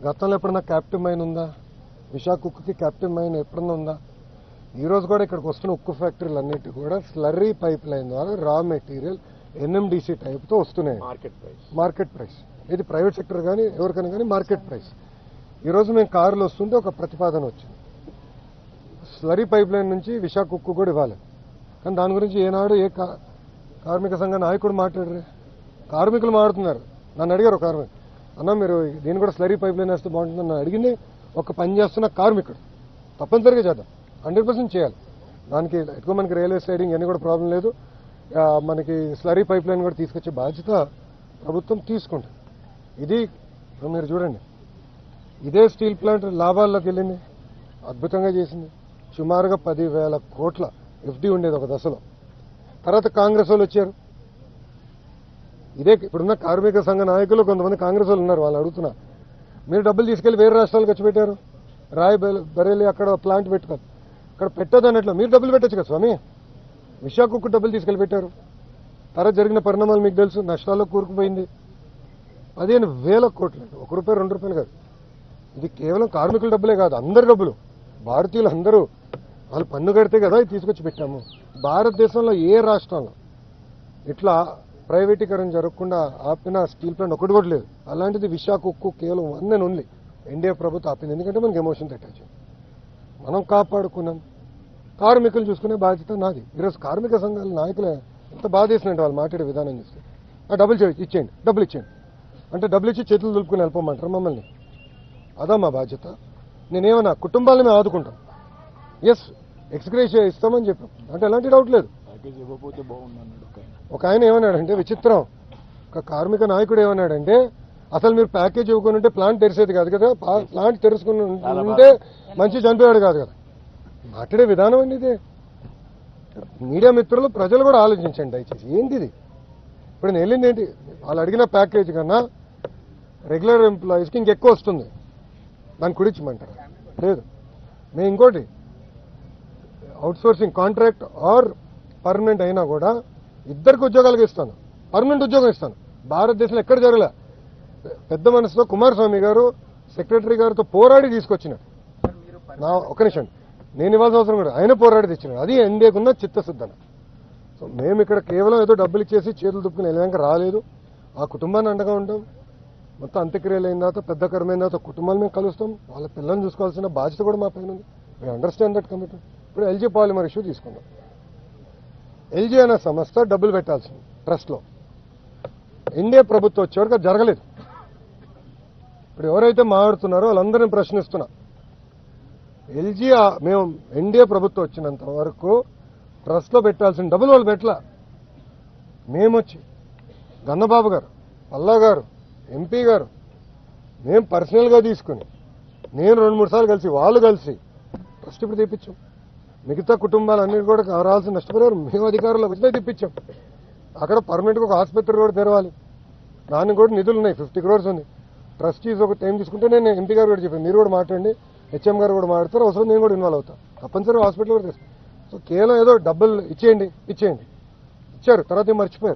గతంలో ఎప్పుడన్నా captive mine ఉందా? విశాఖ ఉక్కుకి క్యాప్టివ్ మైన్ ఎప్పుడన్నా ఉందా? ఈ రోజు కూడా ఇక్కడికి వస్తున్న ఉక్కు ఫ్యాక్టరీలు అన్నిటి కూడా స్లర్రీ పైప్ లైన్ ద్వారా రా మెటీరియల్ ఎన్ఎండిసి టైప్తో వస్తున్నాయి. మార్కెట్ ప్రైస్ ఇది ప్రైవేట్ సెక్టర్ కానీ ఎవరికైనా కానీ మార్కెట్ ప్రైస్. ఈరోజు మేము కారులో వస్తుంటే ఒక ప్రతిపాదన వచ్చింది, స్లరీ పైప్ లైన్ నుంచి విశాఖ ఉక్కు కూడా ఇవ్వాలి. కానీ దాని గురించి ఏనాడు ఏ కార్మిక సంఘ నాయకుడు మాట్లాడరు. కార్మికులు మాట్లాడుతున్నారు. నన్ను అడిగారు కార్మికులు, అన్న మీరు దీన్ని కూడా స్లరీ పైప్ లైన్ వేస్తే బాగుంటుందని నన్ను అడిగింది ఒక పని చేస్తున్న కార్మికుడు. తప్పనిసరిగా చేద్దాం, 100% చేయాలి. దానికి ఎక్కువ మనకి రైల్వే సైడింగ్ అన్నీ కూడా ప్రాబ్లం లేదు. మనకి స్లరీ పైప్ లైన్ కూడా తీసుకొచ్చే బాధ్యత ప్రభుత్వం తీసుకుంటుంది. ఇది మీరు చూడండి, ఇదే స్టీల్ ప్లాంట్ లాభాల్లోకి వెళ్ళింది, అద్భుతంగా చేసింది. సుమారుగా 10,000 కోట్ల ఎఫ్డీ ఉండేది ఒక దశలో. తర్వాత కాంగ్రెస్ వాళ్ళు వచ్చారు. ఇదే ఇప్పుడున్న కార్మిక సంఘ నాయకులు కొంతమంది కాంగ్రెస్ వాళ్ళు ఉన్నారు. వాళ్ళు అడుగుతున్నా, మీరు డబ్బులు తీసుకెళ్లి వేరే రాష్ట్రాలకు ఖర్చు పెట్టారు, రాయ్ బరేలి అక్కడ ప్లాంట్ పెట్టుకోవాలి, అక్కడ పెట్టదు అన్నట్లు మీరు డబ్బులు పెట్టచ్చు కదా స్వామి. విశాఖకు డబ్బులు తీసుకెళ్లి పెట్టారు. తర్వాత జరిగిన పరిణామాలు మీకు తెలుసు, నష్టాల్లో కూరుకుపోయింది. 15,000 కోట్లు, ₹1 ₹2 కాదు. ఇది కేవలం కార్మికుల డబ్బులే కాదు, అందరి డబ్బులు. భారతీయులు అందరూ వాళ్ళు పన్ను కడితే కదా ఇది తీసుకొచ్చి పెట్టాము. భారతదేశంలో ఏ రాష్ట్రంలో ఇట్లా ప్రైవేటీకరణ జరగకుండా ఆపిన స్టీల్ ప్లాంట్ ఒకటి కూడా లేదు. అలాంటిది విశాఖ ఉక్కు కేవలం 1 and only ఎన్డీఏ ప్రభుత్వం ఆపింది. ఎందుకంటే మనకి ఎమోషన్ అటాచ్, మనం కాపాడుకున్నాం. కార్మికులు చూసుకునే బాధ్యత నాది. ఈరోజు కార్మిక సంఘాల నాయకులు ఎంత బాధ చేసినట్టు వాళ్ళు మాట్లాడే విధానం చూస్తే, డబ్బులు ఇచ్చేయండి, డబ్బులు ఇచ్చేయండి అంటే డబ్బులు ఇచ్చి చేతులు దులుపుకుని వెళ్ళిపోమంటారు మమ్మల్ని. అదా మా బాధ్యత. నేనేమన్నా కుటుంబాలను మేము ఆదుకుంటాం, ఎస్ ఎక్స్గ్రేషియా ఇస్తామని చెప్పాం, అంటే ఎలాంటి డౌట్ లేదు. ఒక ఆయన ఏమన్నాడంటే విచిత్రం, ఒక కార్మిక నాయకుడు ఏమన్నాడంటే, అసలు మీరు ప్యాకేజ్ ఇవ్వకుండా ఉంటే ప్లాంట్ తెరిసేది కాదు కదా, ప్లాంట్ తెరుచుకుని ఉంటే మంచి చనిపోయాడు కాదు కదా. మాట్లాడే విధానం అండి ఇదే. మీడియా మిత్రులు ప్రజలు కూడా ఆలోచించండి దయచేసి. ఏంటిది ఇప్పుడు నేను వెళ్ళింది ఏంటి, వాళ్ళు అడిగిన ప్యాకేజ్ కన్నా రెగ్యులర్ ఎంప్లాయీస్కి ఇంకెక్కువ వస్తుంది, దాన్ని కుడిచ్చమంటారు లేదు. నేను ఇంకోటి, అవుట్సోర్సింగ్ కాంట్రాక్ట్ ఆర్ పర్మనెంట్ అయినా కూడా ఇద్దరికి ఉద్యోగాలకు ఇస్తాను, పర్మనెంట్ ఉద్యోగం ఇస్తాను. భారతదేశంలో ఎక్కడ జరగలే. పెద్ద మనసులో కుమారస్వామి గారు సెక్రటరీ గారితో పోరాడి తీసుకొచ్చినాడు. నా ఒక నిమిషం, నేను ఇవ్వాల్సిన అవసరం కూడా ఆయన పోరాడి తెచ్చినాడు. అది ఎన్డీఏకున్న చిత్తశుద్ధన. సో మేము ఇక్కడ కేవలం ఏదో డబ్బులు ఇచ్చేసి చేతులు దుప్పుకుని వెళ్ళాక రాలేదు. ఆ కుటుంబాన్ని అండగా ఉంటాం. మొత్తం అంత్యక్రియలు అయిన తర్వాత పెద్ద కరమైన తర్వాత కుటుంబాలు మేము కలుస్తాం. వాళ్ళ పిల్లల్ని చూసుకోవాల్సిన బాధ్యత కూడా మా పైన ఉంది. We understand that commitment. ఇప్పుడు ఎల్జీ పాలిమర్ ఇష్యూ తీసుకుందాం. ఎల్జీ అనే సంస్థ డబ్బులు పెట్టాల్సింది ట్రస్ట్లో. ఎన్డీఏ ప్రభుత్వం వచ్చేవరకు జరగలేదు. ఇప్పుడు ఎవరైతే మాట్లాడుతున్నారో వాళ్ళందరినీ ప్రశ్నిస్తున్నా. ఎల్జీ మేము ఎన్డీఏ ప్రభుత్వం వచ్చినంత వరకు ట్రస్ట్లో పెట్టాల్సిన డబ్బులు వాళ్ళు పెట్టలా. మేమొచ్చి గన్నబాబు గారు, పల్లా గారు, ఎంపీ గారు, మేము పర్సనల్గా తీసుకుని, నేను 2-3 సార్లు కలిసి వాళ్ళు కలిసి ట్రస్ట్ ఇప్పుడు తెప్పించాం. మిగతా కుటుంబాలన్నీ కూడా రావాల్సిన నష్టపోయారు. మేము అధికారులకు వచ్చినా తెప్పించాం. అక్కడ పర్మనెంట్గా ఒక ఆసుపత్రి కూడా తెరవాలి, దానికి కూడా నిధులు ఉన్నాయి. 50 crores ఉంది. ట్రస్టీస్ ఒక టైం తీసుకుంటే నేను ఎంపీ గారు కూడా చెప్పాను, మీరు కూడా మాట్లాడండి, హెచ్ఎం గారు కూడా మాట్లాడతారు, అవసరం నేను కూడా ఇన్వాల్వ్ అవుతాను. తప్పనిసరిగా హాస్పిటల్ కూడా తెస్తాను. సో కేవలం ఏదో డబ్బులు ఇచ్చేయండి ఇచ్చారు, తర్వాత మర్చిపోయారు.